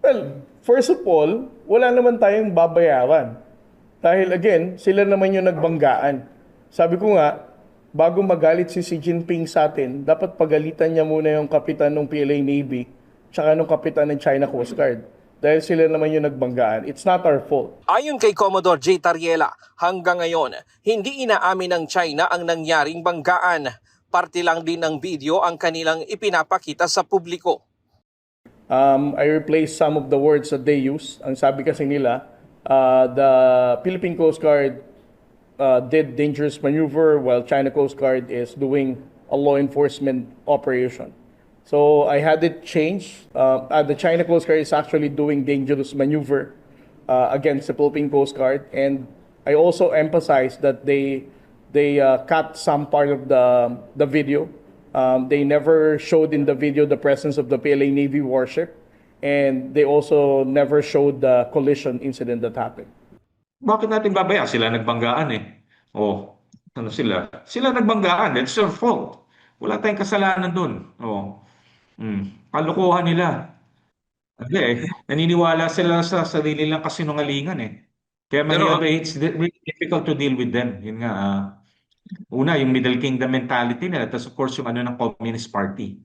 Well, first of all, wala naman tayong babayaran. Dahil again, sila naman yung nagbanggaan. Sabi ko nga, bago magalit si Xi Jinping sa atin, dapat pagalitan niya muna yung kapitan ng PLA Navy tsaka ng kapitan ng China Coast Guard. Dahil sila naman yung nagbanggaan. It's not our fault. Ayon kay Commodore J. Tariela, hanggang ngayon, hindi inaamin ng China ang nangyaring banggaan. Parte lang din ng video ang kanilang ipinapakita sa publiko. I replaced some of the words that they use. Ang sabi kasi nila, the Philippine Coast Guard did dangerous maneuver while China Coast Guard is doing a law enforcement operation. So I had it changed. The China Coast Guard is actually doing dangerous maneuver against the Philippine Coast Guard, and I also emphasized that they cut some part of the video. They never showed in the video the presence of the PLA Navy warship, and they also never showed the collision incident that happened. Bakit natin babaya? Sila nagbanggaan eh. Oh, ano sila? Sila nagbanggaan. That's their fault. Wala tayong kasalanan dun. Oh. Kalokohan nila. Hindi eh. Naniniwala sila sa sarili lang kasinungalingan eh. Kaya Pero it's really difficult to deal with them. Yun nga. Una, yung Middle Kingdom mentality nila. Tapos of course yung ano ng Communist Party.